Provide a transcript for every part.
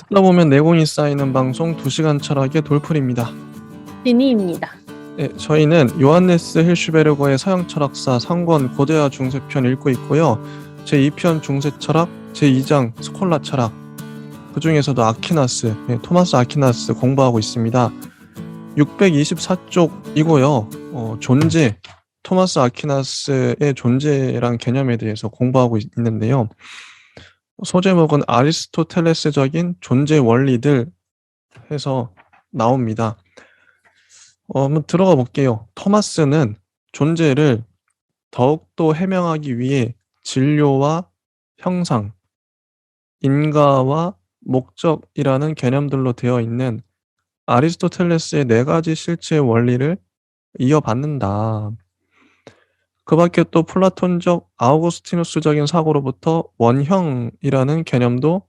듣다 보면 내공이 쌓이는 방송 2시간 철학의 돌풀입니다. 비니입니다. 네, 저희는 요한네스 힐슈베르거의 서양 철학사 상권 고대화 중세편 읽고 있고요. 제2편 중세 철학, 제2장 스콜라 철학, 그 중에서도 아퀴나스, 토마스 아퀴나스 공부하고 있습니다. 624쪽이고요. 존재, 토마스 아퀴나스의 존재란 개념에 대해서 공부하고 있는데요. 소제목은 아리스토텔레스적인 존재 원리들 해서 나옵니다. 한번 들어가 볼게요. 토마스는 존재를 더욱더 해명하기 위해 진료와 형상, 인과와 목적이라는 개념들로 되어 있는 아리스토텔레스의 4가지 실체의 원리를 이어받는다. 그 밖에 또 플라톤적 아우구스티누스적인 사고로부터 원형이라는 개념도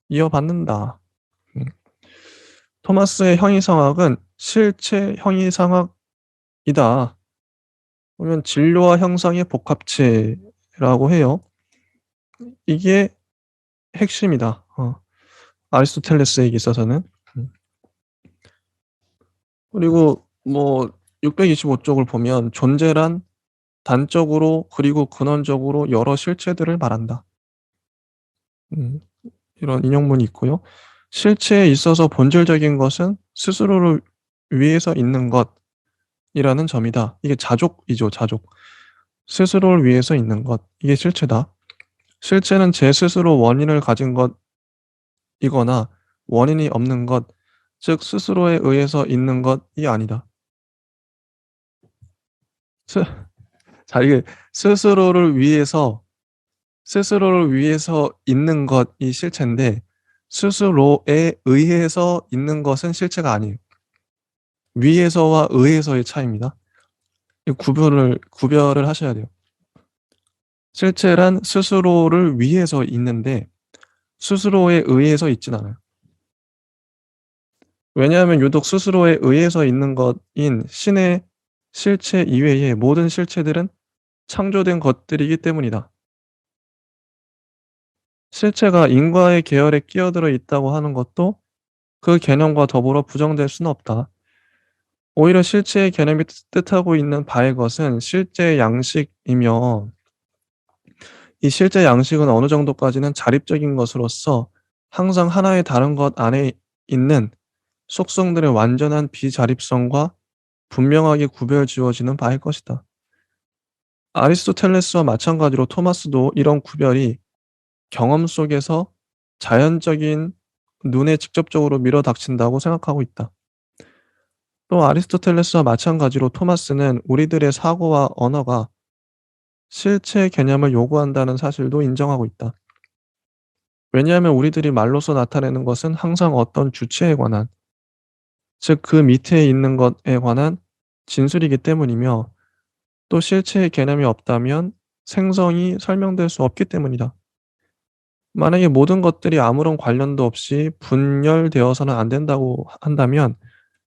이어받는다. 토마스의 형이상학은 실체 형이상학이다. 보면 진료와 형상의 복합체라고 해요. 이게 핵심이다. 아리스토텔레스에게 있어서는. 그리고 625쪽을 보면 존재란 단적으로 그리고 근원적으로 여러 실체들을 말한다. 이런 인용문이 있고요. 실체에 있어서 본질적인 것은 스스로를 위해서 있는 것이라는 점이다. 이게 자족이죠, 자족. 스스로를 위해서 있는 것. 이게 실체다. 실체는 제 스스로 원인을 가진 것이거나 원인이 없는 것, 즉 스스로에 의해서 있는 것이 아니다. 이게 스스로를 위해서 있는 것이 실체인데 스스로에 의해서 있는 것은 실체가 아니에요. 위에서와 의에서의 차이입니다. 구별을 하셔야 돼요. 실체란 스스로를 위해서 있는데 스스로에 의해서 있진 않아요. 왜냐하면 유독 스스로에 의해서 있는 것인 신의 실체 이외의 모든 실체들은 창조된 것들이기 때문이다. 실체가 인과의 계열에 끼어들어 있다고 하는 것도 그 개념과 더불어 부정될 수는 없다. 오히려 실체의 개념이 뜻하고 있는 바의 것은 실제의 양식이며 이 실제 양식은 어느 정도까지는 자립적인 것으로서 항상 하나의 다른 것 안에 있는 속성들의 완전한 비자립성과 분명하게 구별 지어지는 바일 것이다. 아리스토텔레스와 마찬가지로 토마스도 이런 구별이 경험 속에서 자연적인 눈에 직접적으로 밀어닥친다고 생각하고 있다. 또 아리스토텔레스와 마찬가지로 토마스는 우리들의 사고와 언어가 실체 개념을 요구한다는 사실도 인정하고 있다. 왜냐하면 우리들이 말로써 나타내는 것은 항상 어떤 주체에 관한, 즉 그 밑에 있는 것에 관한 진술이기 때문이며 또 실체의 개념이 없다면 생성이 설명될 수 없기 때문이다. 만약에 모든 것들이 아무런 관련도 없이 분열되어서는 안 된다고 한다면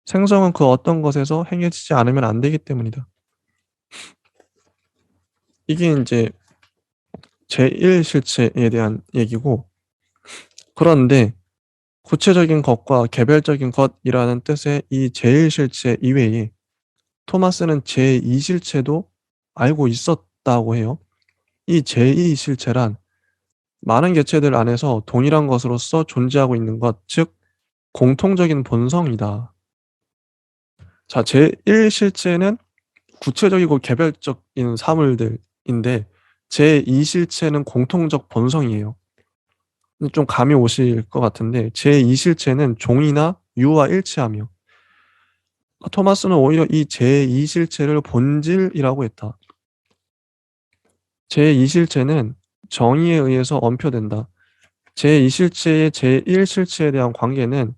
생성은 그 어떤 것에서 행해지지 않으면 안 되기 때문이다. 이게 이제 제1실체에 대한 얘기고, 그런데 구체적인 것과 개별적인 것이라는 뜻의 이 제1실체 이외에 토마스는 제2실체도 알고 있었다고 해요. 이 제2실체란 많은 개체들 안에서 동일한 것으로서 존재하고 있는 것, 즉 공통적인 본성이다. 자, 제1실체는 구체적이고 개별적인 사물들인데 제2실체는 공통적 본성이에요. 좀 감이 오실 것 같은데 제2실체는 종이나 유와 일치하며 토마스는 오히려 이 제2실체를 본질이라고 했다. 제2실체는 정의에 의해서 엄표된다. 제2실체의 제1실체에 대한 관계는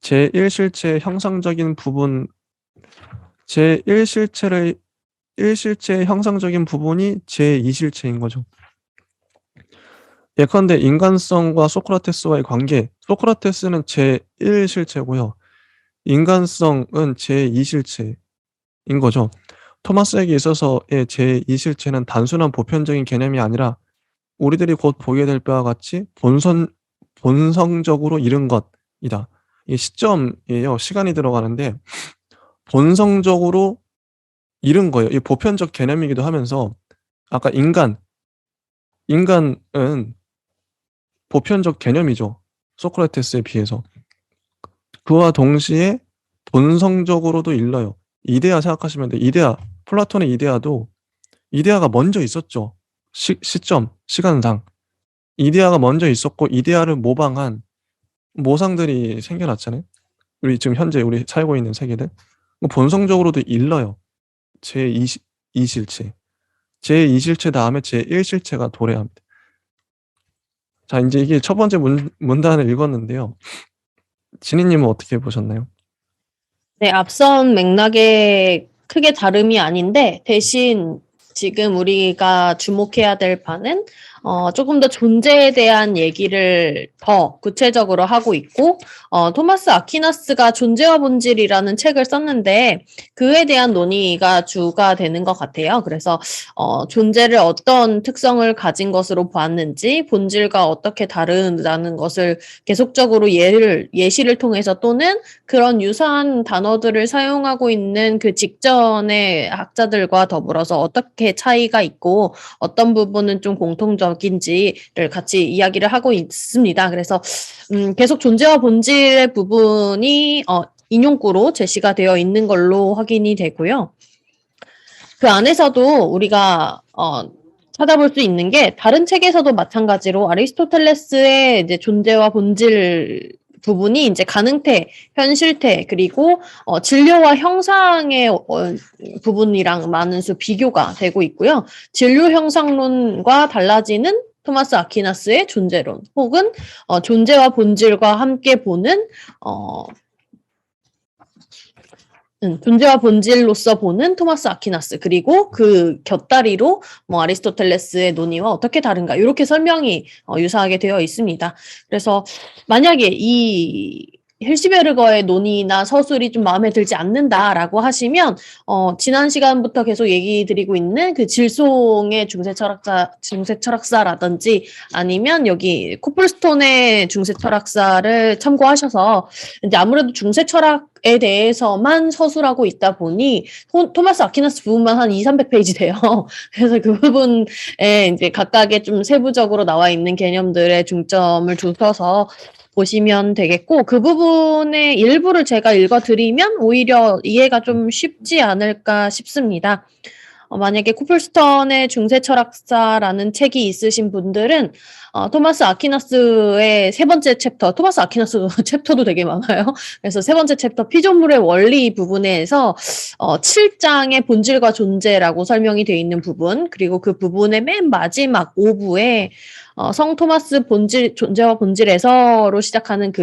제1실체의 형상적인 부분, 제1실체의 형상적인 부분이 제2실체인 거죠. 예컨대 인간성과 소크라테스와의 관계, 소크라테스는 제1실체고요. 인간성은 제2실체인 거죠. 토마스에게 있어서의 제2실체는 단순한 보편적인 개념이 아니라 우리들이 곧 보게 될 바와 같이 본성적으로 이룬 것이다. 이게 시점이에요. 시간이 들어가는데 본성적으로 이룬 거예요. 이 보편적 개념이기도 하면서 아까 인간은 보편적 개념이죠. 소크라테스에 비해서. 그와 동시에 본성적으로도 일러요. 이데아 생각하시면 돼요. 이데아, 플라톤의 이데아가 먼저 있었죠. 시점, 시간상. 이데아가 먼저 있었고 이데아를 모방한 모상들이 생겨났잖아요. 우리 지금 현재 우리 살고 있는 세계들. 본성적으로도 일러요. 제2실체. 제2실체 다음에 제1실체가 도래합니다. 자, 이제 이게 첫 번째 문단을 읽었는데요. 진희님은 어떻게 보셨나요? 네, 앞선 맥락에 크게 다름이 아닌데 대신 지금 우리가 주목해야 될 바는 조금 더 존재에 대한 얘기를 더 구체적으로 하고 있고 토마스 아퀴나스가 존재와 본질이라는 책을 썼는데 그에 대한 논의가 주가 되는 것 같아요. 그래서 존재를 어떤 특성을 가진 것으로 보았는지 본질과 어떻게 다르다는 것을 계속적으로 예시를 통해서 또는 그런 유사한 단어들을 사용하고 있는 그 직전의 학자들과 더불어서 어떻게 차이가 있고 어떤 부분은 좀 공통적인지를 같이 이야기를 하고 있습니다. 그래서 계속 존재와 본질의 부분이 인용구로 제시가 되어 있는 걸로 확인이 되고요. 그 안에서도 우리가 찾아볼 수 있는 게 다른 책에서도 마찬가지로 아리스토텔레스의 이제 존재와 본질 부분이 이제 가능태, 현실태, 그리고 진료와 형상의 부분이랑 많은 수 비교가 되고 있고요. 진료 형상론과 달라지는 토마스 아퀴나스의 존재론, 혹은 존재와 본질과 함께 보는 존재와 본질로서 보는 토마스 아퀴나스, 그리고 그 곁다리로 뭐 아리스토텔레스의 논의와 어떻게 다른가, 이렇게 설명이 유사하게 되어 있습니다. 그래서 만약에 이 힐시베르거의 논의나 서술이 좀 마음에 들지 않는다라고 하시면 지난 시간부터 계속 얘기 드리고 있는 그 질송의 중세 철학사라든지 아니면 여기 코플스톤의 중세 철학사를 참고하셔서 이제 아무래도 중세 철학에 대해서만 서술하고 있다 보니 토마스 아퀴나스 부분만 한 200~300페이지 돼요. 그래서 그 부분에 이제 각각의 좀 세부적으로 나와 있는 개념들에 중점을 두셔서 보시면 되겠고, 그 부분의 일부를 제가 읽어드리면 오히려 이해가 좀 쉽지 않을까 싶습니다. 만약에 코플스턴의 중세 철학사라는 책이 있으신 분들은 토마스 아퀴나스의 세 번째 챕터, 토마스 아퀴나스 챕터도 되게 많아요. 그래서 세 번째 챕터 피조물의 원리 부분에서 7장의 본질과 존재라고 설명이 되어 있는 부분, 그리고 그 부분의 맨 마지막 5부에 성 토마스 존재와 본질에서로 시작하는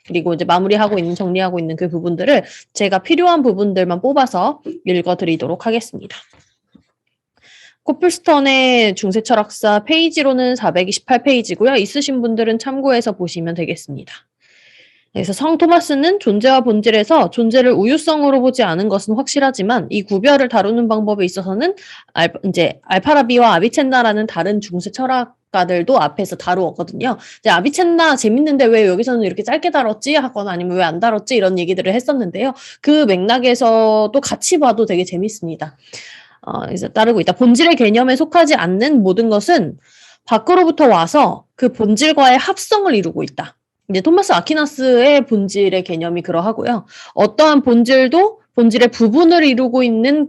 그리고 이제 마무리하고 있는, 정리하고 있는 그 부분들을 제가 필요한 부분들만 뽑아서 읽어드리도록 하겠습니다. 코플스턴의 중세 철학사 페이지로는 428페이지고요. 있으신 분들은 참고해서 보시면 되겠습니다. 그래서 성 토마스는 존재와 본질에서 존재를 우유성으로 보지 않은 것은 확실하지만 이 구별을 다루는 방법에 있어서는 이제 알파라비와 아비첸나라는 다른 중세 철학가들도 앞에서 다루었거든요. 이제 아비첸나 재밌는데 왜 여기서는 이렇게 짧게 다뤘지? 하거나 아니면 왜 안 다뤘지? 이런 얘기들을 했었는데요. 그 맥락에서도 같이 봐도 되게 재밌습니다. 이제 따르고 있다. 본질의 개념에 속하지 않는 모든 것은 밖으로부터 와서 그 본질과의 합성을 이루고 있다. 이제 토마스 아퀴나스의 본질의 개념이 그러하고요. 어떠한 본질도 본질의 부분을 이루고 있는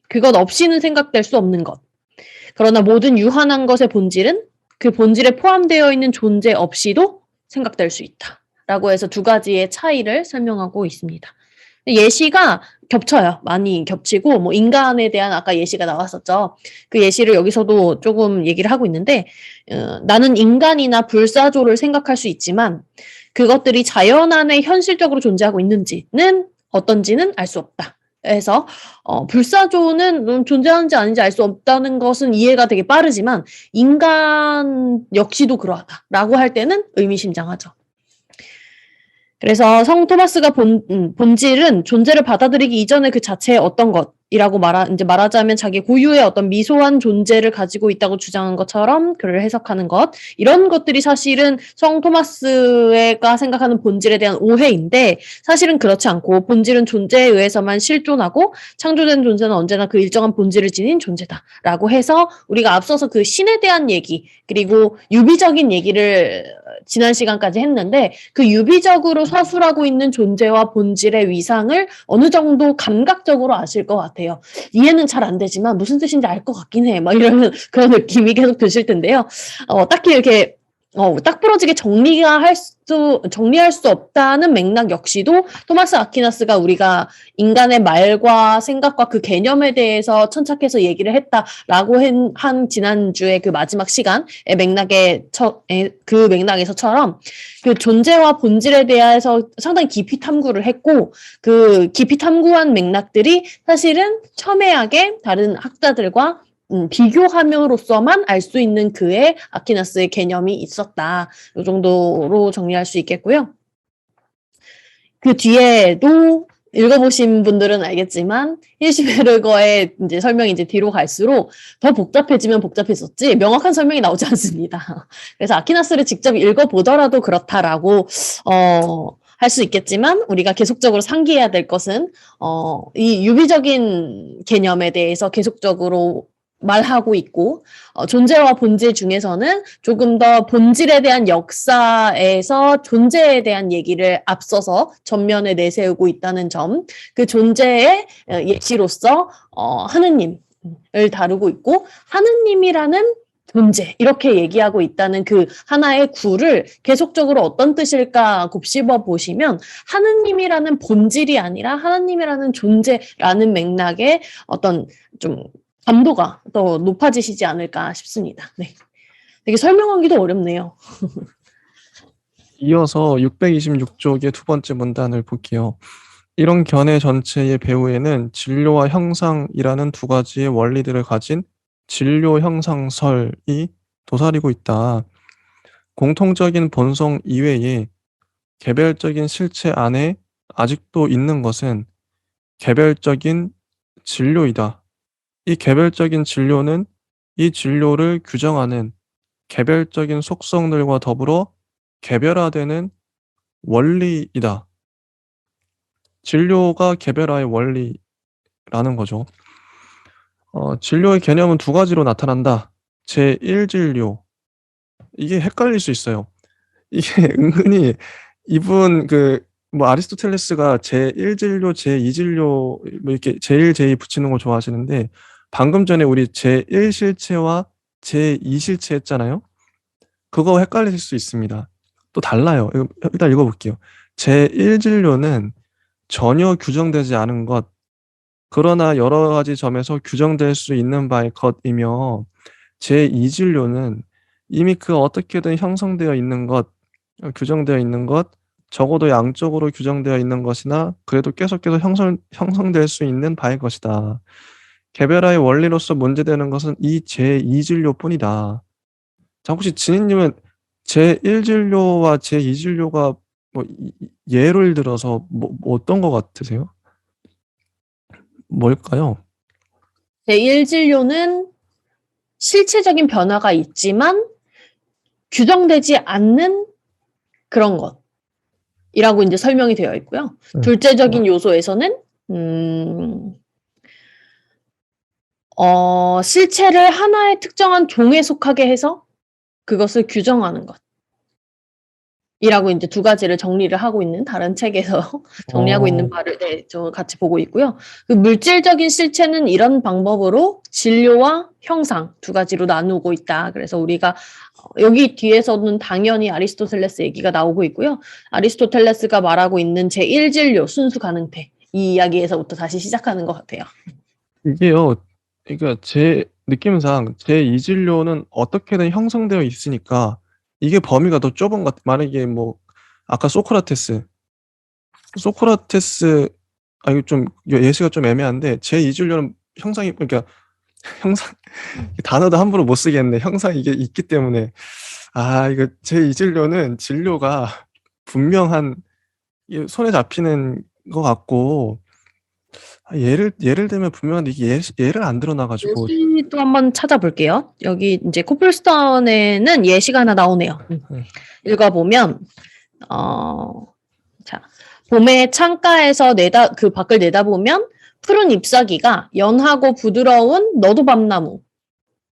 그것 없이는 생각될 수 없는 것. 그러나 모든 유한한 것의 본질은 그 본질에 포함되어 있는 존재 없이도 생각될 수 있다. 라고 해서 두 가지의 차이를 설명하고 있습니다. 예시가 겹쳐요. 많이 겹치고, 뭐 인간에 대한 아까 예시가 나왔었죠. 그 예시를 여기서도 조금 얘기를 하고 있는데, 나는 인간이나 불사조를 생각할 수 있지만 그것들이 자연 안에 현실적으로 존재하고 있는지는 어떤지는 알 수 없다. 그래서 불사조는 존재하는지 아닌지 알 수 없다는 것은 이해가 되게 빠르지만 인간 역시도 그러하다라고 할 때는 의미심장하죠. 그래서 성 토마스가 본질은 존재를 받아들이기 이전에 그 자체의 어떤 것이라고 말하자면 자기 고유의 어떤 미소한 존재를 가지고 있다고 주장한 것처럼 그를 해석하는 것. 이런 것들이 사실은 성 토마스가 생각하는 본질에 대한 오해인데 사실은 그렇지 않고 본질은 존재에 의해서만 실존하고 창조된 존재는 언제나 그 일정한 본질을 지닌 존재다라고 해서 우리가 앞서서 그 신에 대한 얘기 그리고 유비적인 얘기를 지난 시간까지 했는데 그 유비적으로 서술하고 있는 존재와 본질의 위상을 어느 정도 감각적으로 아실 것 같아요. 이해는 잘 안 되지만 무슨 뜻인지 알 것 같긴 해. 막 이러면 그런 느낌이 계속 드실 텐데요. 딱히 이렇게 딱 부러지게 정리할 수 없다는 맥락 역시도 토마스 아퀴나스가 우리가 인간의 말과 생각과 그 개념에 대해서 천착해서 얘기를 했다라고 한 지난주에 그 마지막 시간의 그 맥락에서처럼 그 존재와 본질에 대해서 상당히 깊이 탐구를 했고 그 깊이 탐구한 맥락들이 사실은 첨예하게 다른 학자들과 비교함으로써만 알 수 있는 그의 아퀴나스의 개념이 있었다. 이 정도로 정리할 수 있겠고요. 그 뒤에도 읽어보신 분들은 알겠지만 hirschberger의 이제 설명이 이제 뒤로 갈수록 더 복잡해지면 복잡해졌지 명확한 설명이 나오지 않습니다. 그래서 아퀴나스를 직접 읽어보더라도 그렇다라고 할 수 있겠지만 우리가 계속적으로 상기해야 될 것은 이 유비적인 개념에 대해서 계속적으로 말하고 있고 존재와 본질 중에서는 조금 더 본질에 대한 역사에서 존재에 대한 얘기를 앞서서 전면에 내세우고 있다는 점, 그 존재의 예시로서 하느님을 다루고 있고 하느님이라는 존재 이렇게 얘기하고 있다는 그 하나의 구를 계속적으로 어떤 뜻일까 곱씹어 보시면 하느님이라는 본질이 아니라 하느님이라는 존재라는 맥락의 어떤 좀 감도가 더 높아지시지 않을까 싶습니다. 네. 되게 설명하기도 어렵네요. 이어서 626쪽의 두 번째 문단을 볼게요. 이런 견해 전체의 배후에는 진료와 형상이라는 두 가지의 원리들을 가진 진료 형상설이 도사리고 있다. 공통적인 본성 이외에 개별적인 실체 안에 아직도 있는 것은 개별적인 진료이다. 이 개별적인 진료는 이 진료를 규정하는 개별적인 속성들과 더불어 개별화되는 원리이다. 진료가 개별화의 원리라는 거죠. 진료의 개념은 두 가지로 나타난다. 제1진료. 이게 헷갈릴 수 있어요. 이게 은근히 이분 아리스토텔레스가 제1진료, 제2진료 뭐 이렇게 제1, 제2 붙이는 거 좋아하시는데 방금 전에 우리 제1실체와 제2실체 했잖아요. 그거 헷갈리실 수 있습니다. 또 달라요. 일단 읽어볼게요. 제1진료는 전혀 규정되지 않은 것, 그러나 여러 가지 점에서 규정될 수 있는 바의 것이며 제2진료는 이미 그 어떻게든 형성되어 있는 것, 규정되어 있는 것, 적어도 양적으로 규정되어 있는 것이나 그래도 계속해서 형성될 수 있는 바의 것이다. 개별화의 원리로서 문제되는 것은 이 제2진료뿐이다. 자, 혹시 진희님은 제1진료와 제2진료가 뭐 예를 들어서 뭐 어떤 것 같으세요? 뭘까요? 제1진료는 실체적인 변화가 있지만 규정되지 않는 그런 것이라고 이제 설명이 되어 있고요. 네. 둘째적인 요소에서는 실체를 하나의 특정한 종에 속하게 해서 그것을 규정하는 것. 이라고 이제 두 가지를 정리를 하고 있는 다른 책에서 정리하고 있는 바를 저 같이 보고 있고요. 그 물질적인 실체는 이런 방법으로 진료와 형상 두 가지로 나누고 있다. 그래서 우리가 여기 뒤에서는 당연히 아리스토텔레스 얘기가 나오고 있고요. 아리스토텔레스가 말하고 있는 제1진료 순수 가능태 이 이야기에서부터 다시 시작하는 것 같아요. 이게요. 그러니까 제 느낌상 제2진료는 어떻게든 형성되어 있으니까 이게 범위가 더 좁은 것 같아요. 만약에 뭐 아까 소크라테스 이거 좀 예시가 좀 애매한데 제2진료는 형상이 그러니까 형상 단어도 함부로 못 쓰겠네. 형상이 이게 있기 때문에 이거 제2진료는 진료가 분명한 이게 손에 잡히는 것 같고 예를 들면 분명한데 이게 예를 안 들어 놔 가지고 예시도 한번 찾아볼게요. 여기 이제 코플스톤에는 예시가 하나 나오네요. 읽어보면 자, 봄에 창가에서 그 밖을 내다보면 푸른 잎사귀가 연하고 부드러운 너도밤나무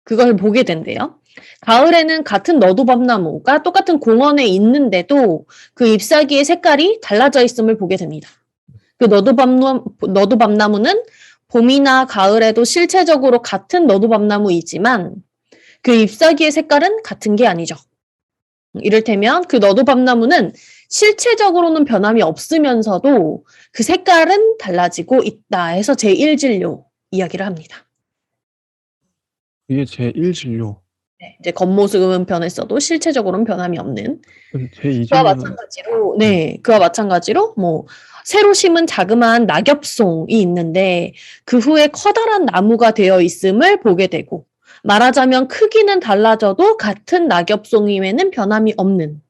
그걸 보게 된대요. 가을에는 같은 너도밤나무가 똑같은 공원에 있는데도 그 잎사귀의 색깔이 달라져 있음을 보게 됩니다. 그 너도밤나무는 봄이나 가을에도 실체적으로 같은 너도밤나무이지만 그 잎사귀의 색깔은 같은 게 아니죠. 이를테면 그 너도밤나무는 실체적으로는 변함이 없으면서도 그 색깔은 달라지고 있다 해서 제1진료 이야기를 합니다. 이게 제1진료. 네, 이제 겉모습은 변했어도 실체적으로는 변함이 없는. 그와 제2진료는 마찬가지로, 그와 마찬가지로 뭐 새로 심은 자그마한 낙엽송이 있는데 그 후에 커다란 나무가 되어 있음을 보게 되고 말하자면 크기는 달라져도 같은 낙엽송임에는 변함이 없는.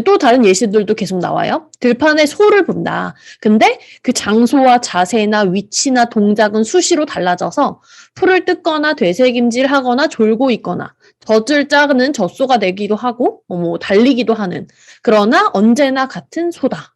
또 다른 예시들도 계속 나와요. 들판에 소를 본다. 근데 그 장소와 자세나 위치나 동작은 수시로 달라져서 풀을 뜯거나 되새김질하거나 졸고 있거나 젖을 짜는 젖소가 되기도 하고 뭐 달리기도 하는 그러나 언제나 같은 소다.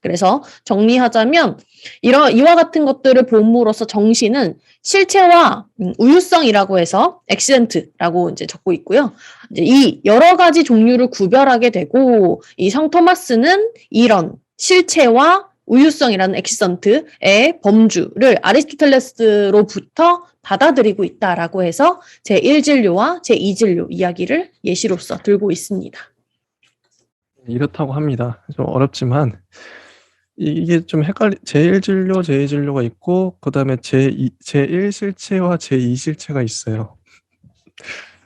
그래서 정리하자면 이와 같은 것들을 봄으로써 정시는 실체와 우유성이라고 해서 액센트라고 이제 적고 있고요. 이제 이 여러 가지 종류를 구별하게 되고 이 성 토마스는 이런 실체와 우유성이라는 액센트의 범주를 아리스토텔레스로부터 받아들이고 있다라고 해서 제1진료와 제2진료 이야기를 예시로서 들고 있습니다. 이렇다고 합니다. 좀 어렵지만 이게 좀 제1진료, 제2진료가 있고 그다음에 제1실체와 제2실체가 있어요.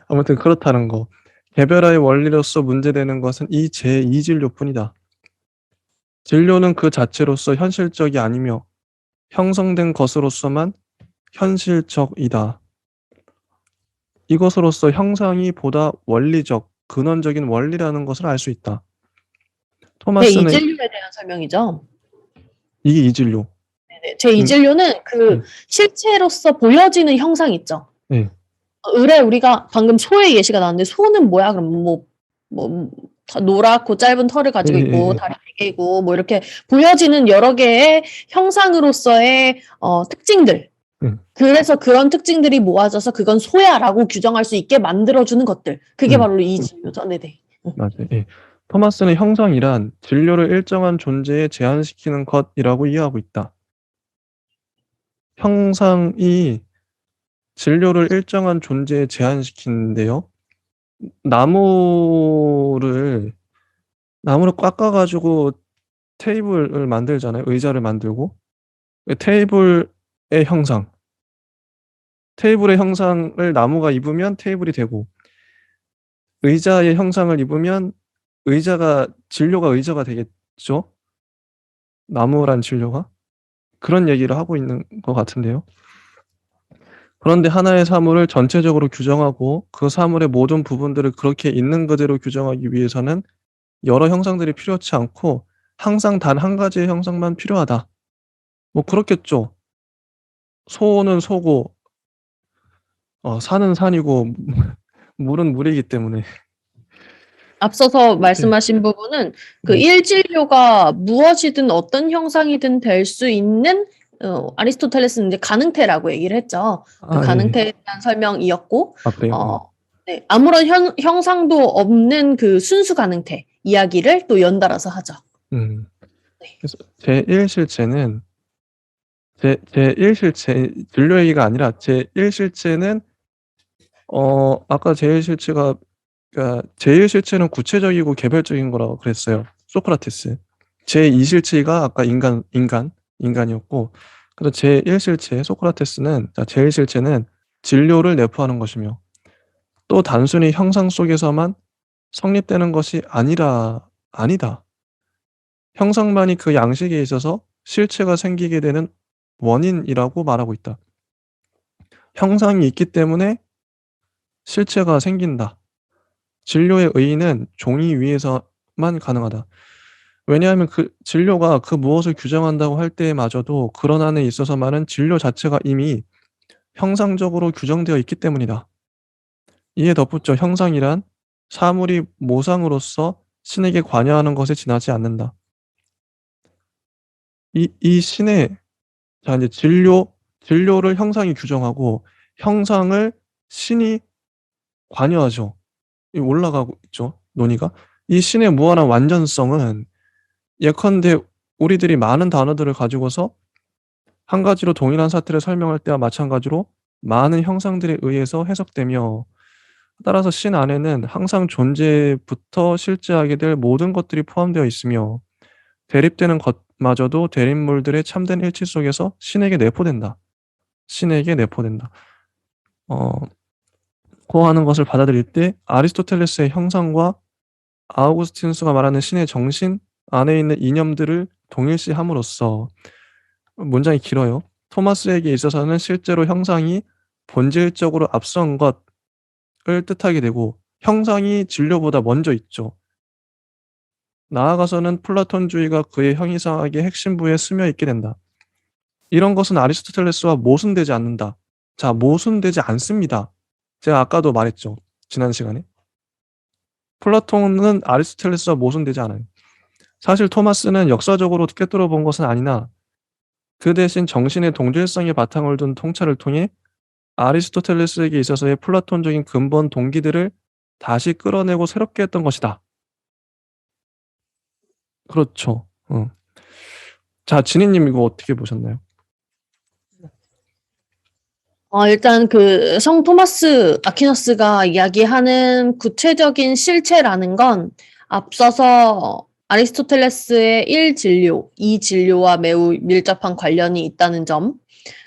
아무튼 그렇다는 거. 개별화의 원리로서 문제되는 것은 이 제2진료뿐이다. 진료는 그 자체로서 현실적이 아니며 형성된 것으로서만 현실적이다. 이것으로서 형상이 보다 원리적, 근원적인 원리라는 것을 알 수 있다. 토마스는 제2진료에 대한 설명이죠. 이게 이진료. 제2진료는 그 실체로서 보여지는 형상 있죠. 네. 을에 우리가 방금 소의 예시가 나왔는데 소는 뭐야? 그럼 뭐 노랗고 짧은 털을 가지고 있고 다리 4개이고 뭐 이렇게 보여지는 여러 개의 형상으로서의 특징들. 그래서 그런 특징들이 모아져서 그건 소야라고 규정할 수 있게 만들어주는 것들. 그게 바로 이 진료죠. 네네. 맞아요. 예. 토마스는 형상이란 진료를 일정한 존재에 제한시키는 것이라고 이해하고 있다. 형상이 진료를 일정한 존재에 제한시키는데요. 나무를 깎아가지고 테이블을 만들잖아요. 의자를 만들고. 테이블의 형상을 나무가 입으면 테이블이 되고, 의자의 형상을 입으면 진료가 의자가 되겠죠? 나무란 진료가? 그런 얘기를 하고 있는 것 같은데요. 그런데 하나의 사물을 전체적으로 규정하고 그 사물의 모든 부분들을 그렇게 있는 그대로 규정하기 위해서는 여러 형상들이 필요치 않고 항상 단 한 가지의 형상만 필요하다. 뭐 그렇겠죠. 소는 소고 산은 산이고 물은 물이기 때문에. 앞서서 말씀하신 부분은 그 일진료가 무엇이든 어떤 형상이든 될 수 있는 아리스토텔레스는 이제 가능태라고 얘기를 했죠. 그 가능태에 대한 설명이었고 그래요? 네, 아무런 형상도 없는 그 순수 가능태 이야기를 또 연달아서 하죠. 그래서 제1실체는 제1실체 진료 얘기가 아니라 제1실체는 아까 제1실체가 그러니까 제1실체는 구체적이고 개별적인 거라고 그랬어요. 소크라테스. 제2실체가 아까 인간이었고 그래서 제1실체 소크라테스는 제1실체는 진료를 내포하는 것이며 또 단순히 형상 속에서만 성립되는 것이 아니다. 형상만이 그 양식에 있어서 실체가 생기게 되는 원인이라고 말하고 있다. 형상이 있기 때문에 실체가 생긴다. 진료의 의의는 종이 위에서만 가능하다. 왜냐하면 그 진료가 그 무엇을 규정한다고 할 때마저도 그런 안에 있어서만은 진료 자체가 이미 형상적으로 규정되어 있기 때문이다. 이에 덧붙여 형상이란 사물이 모상으로서 신에게 관여하는 것에 지나지 않는다. 이 신의 자 이제 진료를 형상이 규정하고 형상을 신이 관여하죠. 이 올라가고 있죠, 논의가. 이 신의 무한한 완전성은 예컨대 우리들이 많은 단어들을 가지고서 한 가지로 동일한 사태를 설명할 때와 마찬가지로 많은 형상들에 의해서 해석되며 따라서 신 안에는 항상 존재부터 실제하게 될 모든 것들이 포함되어 있으며 대립되는 것마저도 대립물들의 참된 일치 속에서 신에게 내포된다. 신에게 내포된다. 어 고하는 것을 받아들일 때 아리스토텔레스의 형상과 아우구스티누스가 말하는 신의 정신 안에 있는 이념들을 동일시함으로써 문장이 길어요. 토마스에게 있어서는 실제로 형상이 본질적으로 앞선 것을 뜻하게 되고 형상이 진료보다 먼저 있죠. 나아가서는 플라톤주의가 그의 형이상학의 핵심부에 스며 있게 된다. 이런 것은 아리스토텔레스와 모순되지 않는다. 자, 모순되지 않습니다. 제가 아까도 말했죠. 지난 시간에. 플라톤은 아리스토텔레스와 모순되지 않아요. 사실 토마스는 역사적으로 꿰뚫어 본 것은 아니나 그 대신 정신의 동질성에 바탕을 둔 통찰을 통해 아리스토텔레스에게 있어서의 플라톤적인 근본 동기들을 다시 끌어내고 새롭게 했던 것이다. 그렇죠. 자, 진희님 이거 어떻게 보셨나요? 일단 그 성 토마스 아퀴나스가 이야기하는 구체적인 실체라는 건 앞서서 아리스토텔레스의 1진료, 2진료와 매우 밀접한 관련이 있다는 점,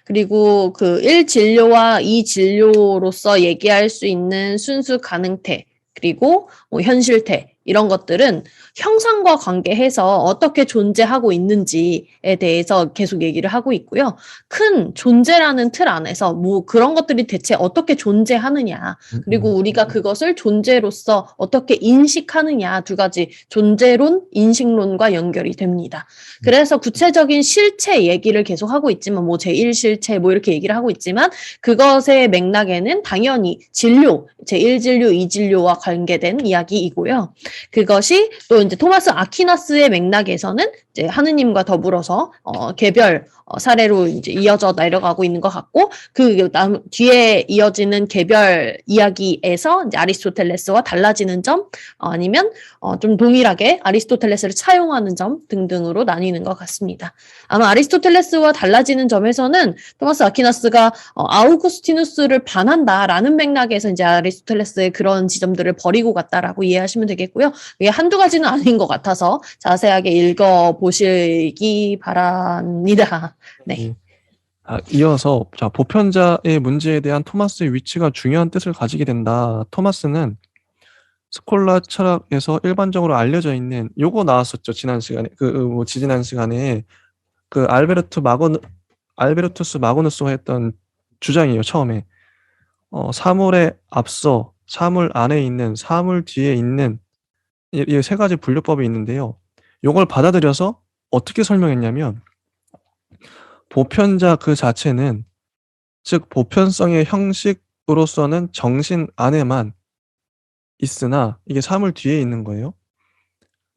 그리고 그 1진료와 2진료로서 얘기할 수 있는 순수 가능태, 그리고 뭐 현실태, 이런 것들은 형상과 관계해서 어떻게 존재하고 있는지에 대해서 계속 얘기를 하고 있고요. 큰 존재라는 틀 안에서 뭐 그런 것들이 대체 어떻게 존재하느냐, 그리고 우리가 그것을 존재로서 어떻게 인식하느냐, 두 가지 존재론, 인식론과 연결이 됩니다. 그래서 구체적인 실체 얘기를 계속 하고 있지만 뭐 제1실체 뭐 이렇게 얘기를 하고 있지만 그것의 맥락에는 당연히 진료, 제1진료, 2진료와 관계된 이야기이고요. 그것이 또 이제 토마스 아퀴나스의 맥락에서는 이제 하느님과 더불어서 개별 사례로 이제 이어져 내려가고 있는 것 같고, 그 뒤에 이어지는 개별 이야기에서 이제 아리스토텔레스와 달라지는 점, 아니면 좀 동일하게 아리스토텔레스를 차용하는 점 등등으로 나뉘는 것 같습니다. 아마 아리스토텔레스와 달라지는 점에서는 토마스 아퀴나스가 아우구스티누스를 반한다라는 맥락에서 이제 아리스토텔레스의 그런 지점들을 버리고 갔다라고 이해하시면 되겠고요. 이게 한두 가지는 아닌 것 같아서 자세하게 읽어보시기 바랍니다. 네. 이어서 자, 보편자의 문제에 대한 토마스의 위치가 중요한 뜻을 가지게 된다. 토마스는 스콜라 철학에서 일반적으로 알려져 있는 요거 나왔었죠. 지난 시간에 뭐 지지난 시간에 그 알베르투스 마고누스가 했던 주장이에요. 처음에 사물에 앞서 사물 안에 있는 사물 뒤에 있는 이 세 가지 분류법이 있는데요. 요걸 받아들여서 어떻게 설명했냐면 보편자 그 자체는 즉 보편성의 형식으로서는 정신 안에만 있으나 이게 사물 뒤에 있는 거예요.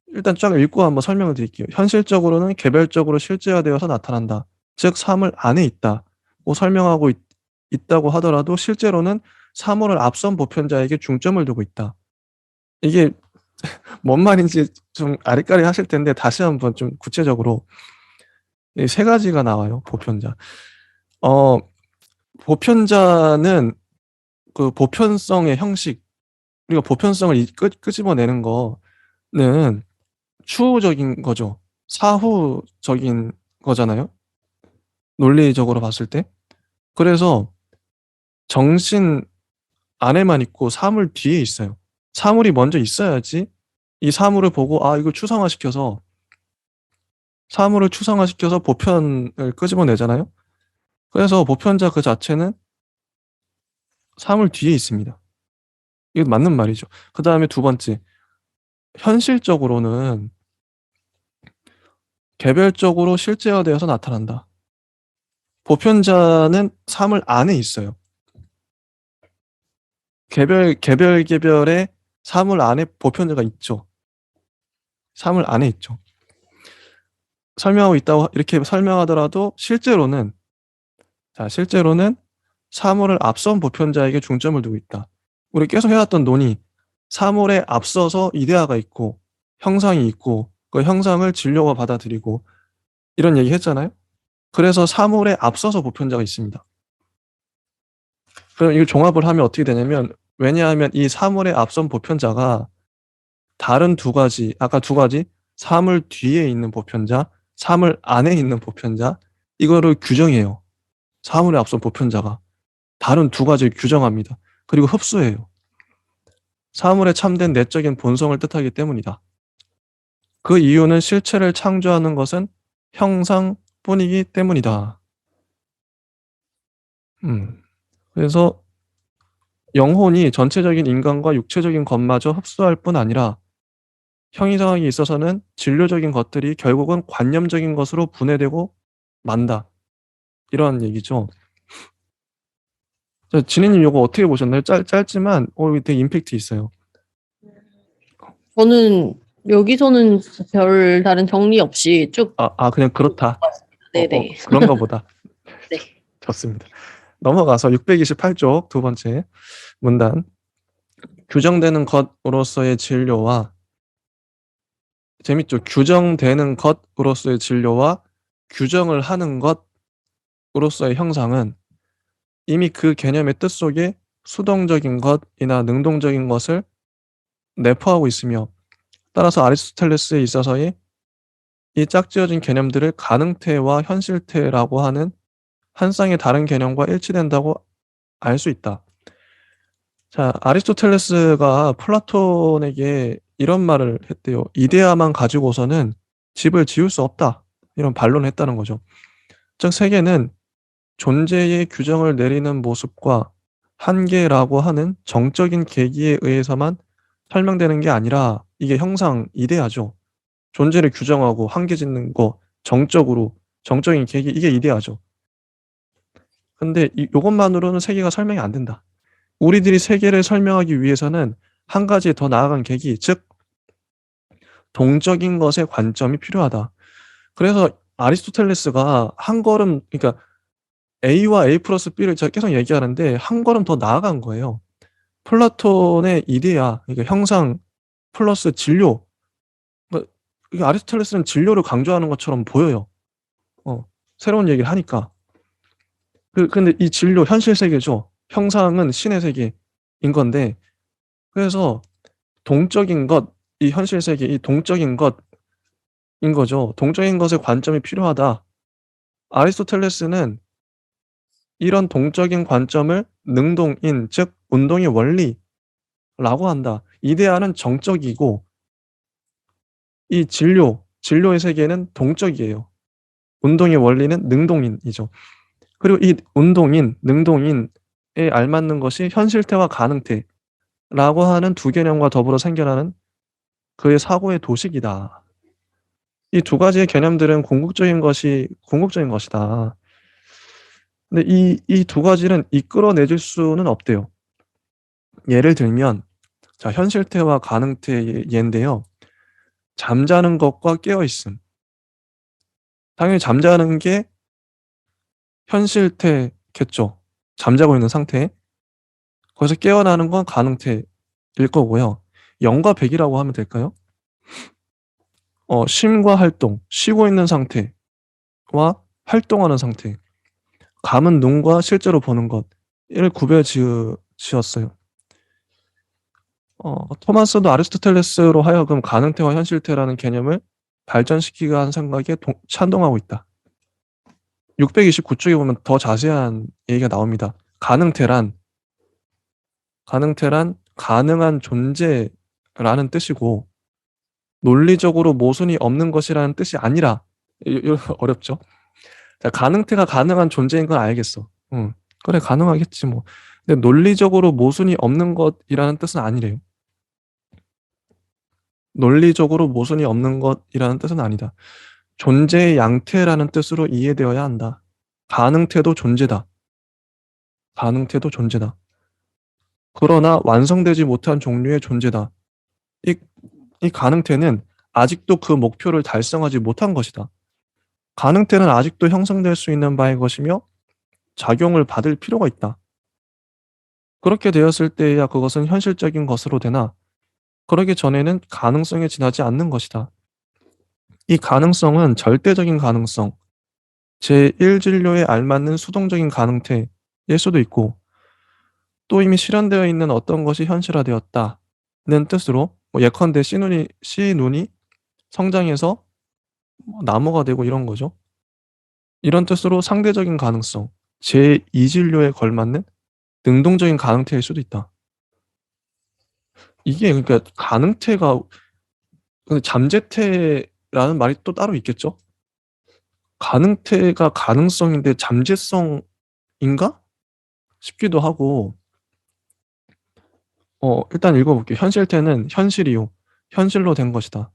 일단 쫙 읽고 한번 설명을 드릴게요. 현실적으로는 개별적으로 실제화되어서 나타난다. 즉 사물 안에 있다고 설명하고 있다고 하더라도 실제로는 사물을 앞선 보편자에게 중점을 두고 있다. 이게 뭔 말인지 좀 아리까리하실 텐데 다시 한번 좀 구체적으로 이 세 가지가 나와요. 보편자. 보편자는 그 보편성의 형식, 우리가 보편성을 끄집어내는 거는 추후적인 거죠. 사후적인 거잖아요. 논리적으로 봤을 때. 그래서 정신 안에만 있고 사물 뒤에 있어요. 사물이 먼저 있어야지 이 사물을 보고 이걸 추상화시켜서 보편을 끄집어내잖아요. 그래서 보편자 그 자체는 사물 뒤에 있습니다. 이거 맞는 말이죠. 그 다음에 두 번째, 현실적으로는 개별적으로 실제화되어서 나타난다. 보편자는 사물 안에 있어요. 개별의 사물 안에 보편자가 있죠. 사물 안에 있죠. 설명하고 있다고 이렇게 설명하더라도 실제로는 사물을 앞선 보편자에게 중점을 두고 있다. 우리 계속 해왔던 논의, 사물에 앞서서 이데아가 있고 형상이 있고 그 형상을 진료가 받아들이고 이런 얘기 했잖아요. 그래서 사물에 앞서서 보편자가 있습니다. 그럼 이걸 종합을 하면 어떻게 되냐면, 왜냐하면 이 사물에 앞선 보편자가 다른 두 가지, 아까 두 가지, 사물 뒤에 있는 보편자, 사물 안에 있는 보편자, 이거를 규정해요. 사물에 앞선 보편자가 다른 두 가지를 규정합니다. 그리고 흡수해요. 사물에 참된 내적인 본성을 뜻하기 때문이다. 그 이유는 실체를 창조하는 것은 형상뿐이기 때문이다. 그래서 영혼이 전체적인 인간과 육체적인 것마저 흡수할 뿐 아니라 형이상학에 있어서는 진료적인 것들이 결국은 관념적인 것으로 분해되고 만다. 이런 얘기죠. 진희님 이거 어떻게 보셨나요? 짧지만 이게 되게 임팩트 있어요. 저는 여기서는 별 다른 정리 없이 쭉. 그냥 그렇다. 네네. 그런가 보다. 네. 좋습니다. 넘어가서 628쪽 두 번째 문단. 규정되는 것으로서의 진료와, 재밌죠? 규정되는 것으로서의 진료와 규정을 하는 것으로서의 형상은 이미 그 개념의 뜻 속에 수동적인 것이나 능동적인 것을 내포하고 있으며, 따라서 아리스토텔레스에 있어서의 이 짝지어진 개념들을 가능태와 현실태라고 하는 한 쌍의 다른 개념과 일치된다고 알 수 있다. 자, 아리스토텔레스가 플라톤에게 이런 말을 했대요. 이데아만 가지고서는 집을 지을 수 없다. 이런 반론을 했다는 거죠. 즉 세계는 존재의 규정을 내리는 모습과 한계라고 하는 정적인 계기에 의해서만 설명되는 게 아니라 이게 형상 이데아죠. 존재를 규정하고 한계 짓는 거, 정적인 계기, 이게 이데아죠. 근데 요것만으로는 세계가 설명이 안 된다. 우리들이 세계를 설명하기 위해서는 한 가지 더 나아간 계기, 즉 동적인 것의 관점이 필요하다. 그래서 아리스토텔레스가 한 걸음, 그러니까 A와 A 플러스 B를 제가 계속 얘기하는데 한 걸음 더 나아간 거예요. 플라톤의 이데아, 그러니까 형상 플러스 진료. 그러니까 아리스토텔레스는 진료를 강조하는 것처럼 보여요. 새로운 얘기를 하니까. 근데 이 진료 현실 세계죠. 형상은 신의 세계인 건데, 그래서 동적인 것, 이 현실 세계, 이 동적인 것인 거죠. 동적인 것의 관점이 필요하다. 아리스토텔레스는 이런 동적인 관점을 능동인, 즉 운동의 원리라고 한다. 이데아는 정적이고 이 진료의 세계는 동적이에요. 운동의 원리는 능동인이죠. 그리고 이 운동인, 능동인에 알맞는 것이 현실태와 가능태라고 하는 두 개념과 더불어 생겨나는 그의 사고의 도식이다. 이 두 가지의 개념들은 궁극적인 것이다. 근데 이 두 가지는 이끌어내줄 수는 없대요. 예를 들면, 자, 현실태와 가능태의 예인데요. 잠자는 것과 깨어있음. 당연히 잠자는 게 현실태겠죠. 잠자고 있는 상태. 거기서 깨어나는 건 가능태일 거고요. 0과 100이라고 하면 될까요? 쉼과 활동, 쉬고 있는 상태와 활동하는 상태. 감은 눈과 실제로 보는 것을 지었어요. 토마스도 아리스토텔레스로 하여금 가능태와 현실태라는 개념을 발전시키게 한 생각에 찬동하고 있다. 629쪽에 보면 더 자세한 얘기가 나옵니다. 가능태란 가능한 존재라는 뜻이고 논리적으로 모순이 없는 것이라는 뜻이 아니라, 어렵죠. 자, 가능태가 가능한 존재인 건 알겠어. 그래, 가능하겠지 뭐. 근데 논리적으로 모순이 없는 것이라는 뜻은 아니래요. 논리적으로 모순이 없는 것이라는 뜻은 아니다. 존재의 양태라는 뜻으로 이해되어야 한다. 가능태도 존재다. 가능태도 존재다. 그러나 완성되지 못한 종류의 존재다. 이, 이 가능태는 아직도 그 목표를 달성하지 못한 것이다. 가능태는 아직도 형성될 수 있는 바의 것이며 작용을 받을 필요가 있다. 그렇게 되었을 때에야 그것은 현실적인 것으로 되나 그러기 전에는 가능성에 지나지 않는 것이다. 이 가능성은 절대적인 가능성, 제1진료에 알맞는 수동적인 가능태일 수도 있고 또 이미 실현되어 있는 어떤 것이 현실화되었다는 뜻으로 예컨대 C눈이 성장해서 나무가 되고 이런 거죠. 이런 뜻으로 상대적인 가능성, 제2진료에 걸맞는 능동적인 가능태일 수도 있다. 이게 그러니까 가능태가 잠재태라는 말이 또 따로 있겠죠? 가능태가 가능성인데 잠재성인가? 싶기도 하고 일단 읽어볼게요. 현실태는 현실이요. 현실로 된 것이다.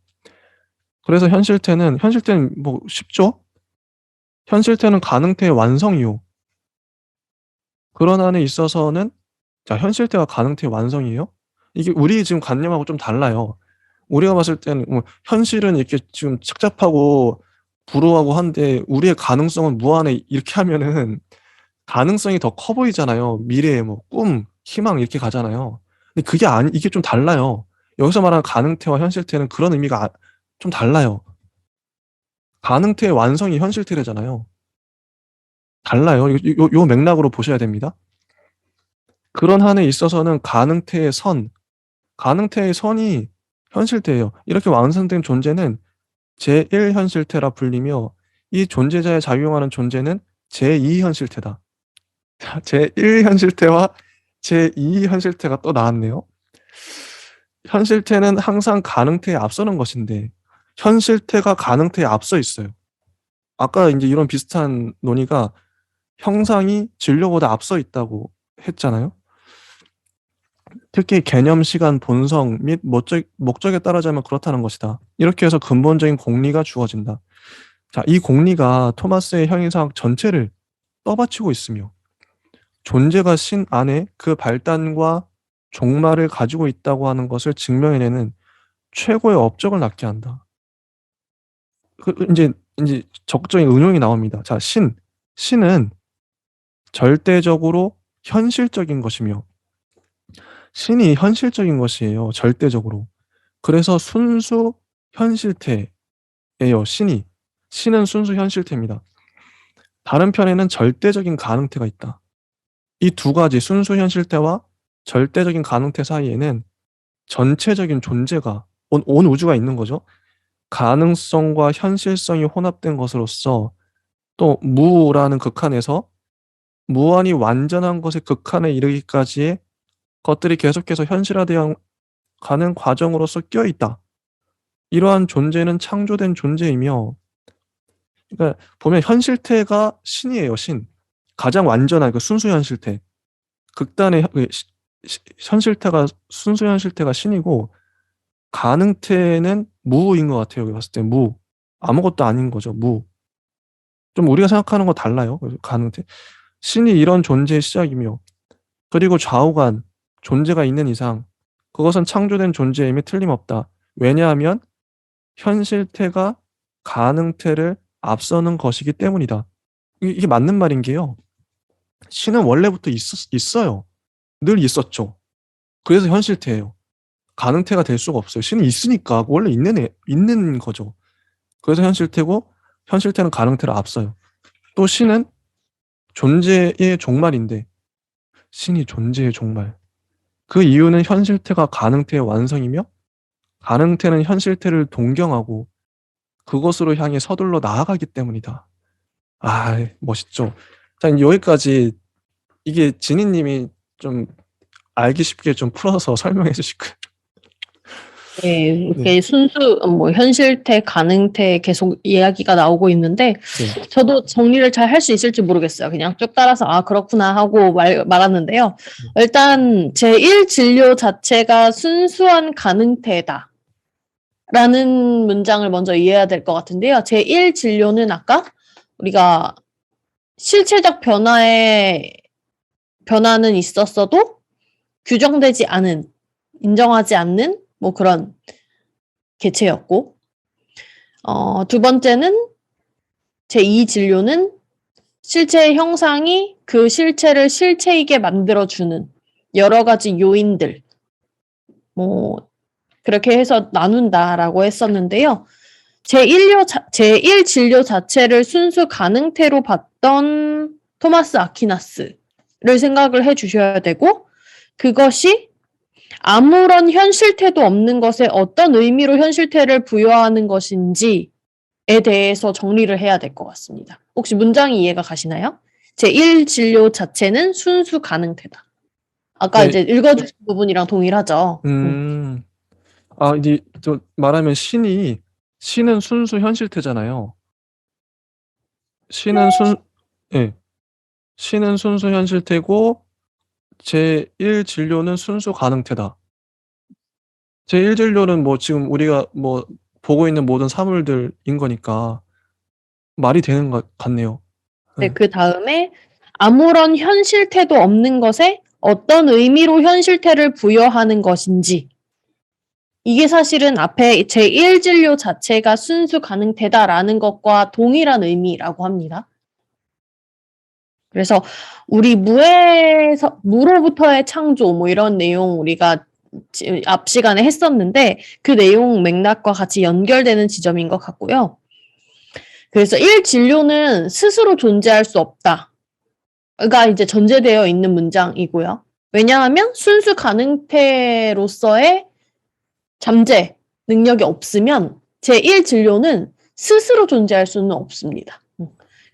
그래서 현실태는 뭐 쉽죠? 현실태는 가능태의 완성이요. 그런 안에 있어서는 자, 현실태가 가능태의 완성이에요? 이게 우리 지금 관념하고 좀 달라요. 우리가 봤을 때는 현실은 이렇게 지금 착잡하고 불우하고 한데 우리의 가능성은 무한해 이렇게 하면은 가능성이 더 커 보이잖아요. 미래에 뭐 꿈, 희망 이렇게 가잖아요. 근데 그게 이게 좀 달라요. 여기서 말하는 가능태와 현실태는 그런 의미가 좀 달라요. 가능태의 완성이 현실태래잖아요. 달라요. 요 맥락으로 보셔야 됩니다. 그런 한에 있어서는 가능태의 선이 현실태예요. 이렇게 완성된 존재는 제1현실태라 불리며 이 존재자에 작용하는 존재는 제2현실태다. 제1현실태와 제2현실태가 또 나왔네요. 현실태는 항상 가능태에 앞서는 것인데 현실태가 가능태에 앞서 있어요. 아까 이제 이런 비슷한 논의가 형상이 진료보다 앞서 있다고 했잖아요. 특히 개념, 시간, 본성 및 목적에 따르자면 그렇다는 것이다. 이렇게 해서 근본적인 공리가 주어진다. 자, 이 공리가 토마스의 형이상학 전체를 떠받치고 있으며 존재가 신 안에 그 발단과 종말을 가지고 있다고 하는 것을 증명해내는 최고의 업적을 낳게 한다. 이제 적극적인 응용이 나옵니다. 자, 신은 절대적으로 현실적인 것이며 신이 현실적인 것이에요. 절대적으로. 그래서 순수 현실태예요. 신은 순수 현실태입니다. 다른 편에는 절대적인 가능태가 있다. 이 두 가지 순수 현실태와 절대적인 가능태 사이에는 전체적인 존재가 온 우주가 있는 거죠. 가능성과 현실성이 혼합된 것으로서 또 무라는 극한에서 무한히 완전한 것의 극한에 이르기까지의 것들이 계속해서 현실화되어 가는 과정으로서 껴있다. 이러한 존재는 창조된 존재이며 그러니까 보면 현실태가 신이에요. 신. 가장 완전한 그 순수 현실태. 극단의 현실태가 순수 현실태가 신이고 가능태는 무인 것 같아요. 여기 봤을 때 무. 아무것도 아닌 거죠. 무. 좀 우리가 생각하는 거 달라요. 가능태. 신이 이런 존재의 시작이며 그리고 좌우간 존재가 있는 이상 그것은 창조된 존재임이 틀림없다. 왜냐하면 현실태가 가능태를 앞서는 것이기 때문이다. 이게 맞는 말인 게요. 신은 원래부터 있어요. 늘 있었죠. 그래서 현실태예요. 가능태가 될 수가 없어요. 신은 있으니까 원래 있는 거죠. 그래서 현실태고 현실태는 가능태를 앞서요. 또 신은 존재의 종말인데 신이 존재의 종말. 그 이유는 현실태가 가능태의 완성이며 가능태는 현실태를 동경하고 그것으로 향해 서둘러 나아가기 때문이다. 아, 멋있죠. 자, 여기까지 이게 진희님이 좀 알기 쉽게 좀 풀어서 설명해 주실 거예요. 네, 이렇게 네. 순수 뭐 현실태, 가능태 계속 이야기가 나오고 있는데 네. 저도 정리를 잘 할 수 있을지 모르겠어요. 그냥 쭉 따라서 아 그렇구나 하고 말았는데요. 일단 제1진료 자체가 순수한 가능태다. 라는 문장을 먼저 이해해야 될 것 같은데요. 제1 진료는 아까 우리가 실체적 변화는 있었어도 규정되지 않은, 인정하지 않는 뭐 그런 개체였고, 두 번째는 제2 진료는 실체의 형상이 그 실체를 실체이게 만들어주는 여러 가지 요인들, 뭐 그렇게 해서 나눈다라고 했었는데요. 제1 진료 자체를 순수 가능태로 봤던 토마스 아퀴나스를 생각을 해주셔야 되고, 그것이 아무런 현실태도 없는 것에 어떤 의미로 현실태를 부여하는 것인지에 대해서 정리를 해야 될 것 같습니다. 혹시 문장이 이해가 가시나요? 제1 진료 자체는 순수 가능태다. 아까 네. 이제 읽어주신 부분이랑 동일하죠. 이제 좀 말하면 신은 순수 현실태잖아요. 신은 순수 현실태고 제1 진료는 순수 가능태다. 제1 진료는 뭐 지금 우리가 뭐 보고 있는 모든 사물들인 거니까 말이 되는 것 같네요. 네, 그 다음에 아무런 현실태도 없는 것에 어떤 의미로 현실태를 부여하는 것인지, 이게 사실은 앞에 제1 진료 자체가 순수 가능태다라는 것과 동일한 의미라고 합니다. 그래서 우리 무로부터의 창조 뭐 이런 내용 우리가 앞 시간에 했었는데 그 내용 맥락과 같이 연결되는 지점인 것 같고요. 그래서 1 진료는 스스로 존재할 수 없다가 이제 전제되어 있는 문장이고요. 왜냐하면 순수 가능태로서의 잠재 능력이 없으면 제1 진료는 스스로 존재할 수는 없습니다.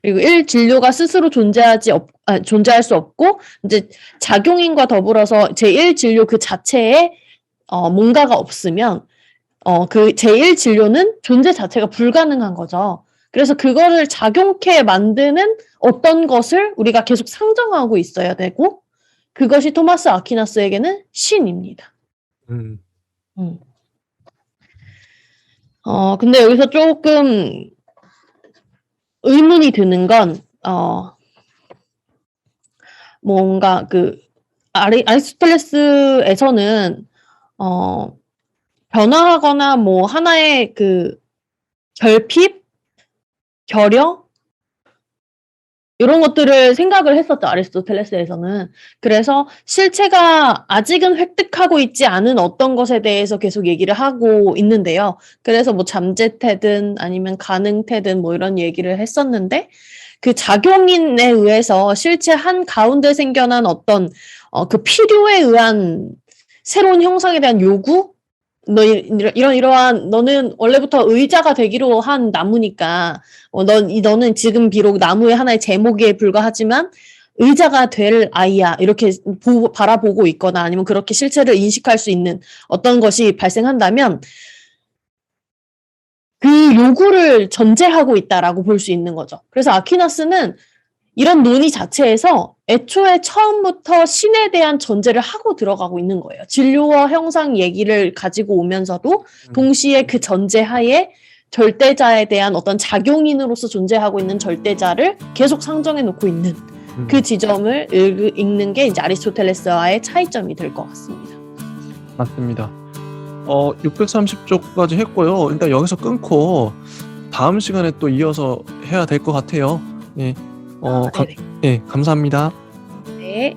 그리고 1 진료가 스스로 존재할 수 없고, 이제 작용인과 더불어서 제1 진료 그 자체에 뭔가가 없으면 그 제1 진료는 존재 자체가 불가능한 거죠. 그래서 그거를 작용케 만드는 어떤 것을 우리가 계속 상정하고 있어야 되고, 그것이 토마스 아퀴나스에게는 신입니다. 근데 여기서 조금 의문이 드는 건, 뭔가 아리스토텔레스에서는, 변화하거나 뭐 하나의 결핍, 결여, 이런 것들을 생각을 했었죠, 아리스토텔레스에서는. 그래서 실체가 아직은 획득하고 있지 않은 어떤 것에 대해서 계속 얘기를 하고 있는데요. 그래서 뭐 잠재태든 아니면 가능태든 뭐 이런 얘기를 했었는데, 그 작용인에 의해서 실체 한 가운데 생겨난 어떤 그 필요에 의한 새로운 형상에 대한 요구? 이러한 너는 원래부터 의자가 되기로 한 나무니까 너는 지금 비록 나무의 하나의 제목에 불과하지만 의자가 될 아이야, 이렇게 바라보고 있거나 아니면 그렇게 실체를 인식할 수 있는 어떤 것이 발생한다면 그 요구를 전제하고 있다라고 볼 수 있는 거죠. 그래서 아퀴나스는 이런 논의 자체에서 애초에 처음부터 신에 대한 전제를 하고 들어가고 있는 거예요. 진료와 형상 얘기를 가지고 오면서도 동시에 그 전제 하에 절대자에 대한 어떤 작용인으로서 존재하고 있는 절대자를 계속 상정해 놓고 있는 그 지점을 읽는 게 이제 아리스토텔레스와의 차이점이 될 것 같습니다. 맞습니다. 630쪽까지 했고요. 일단 여기서 끊고 다음 시간에 또 이어서 해야 될 것 같아요. 네. 네, 감사합니다. 네.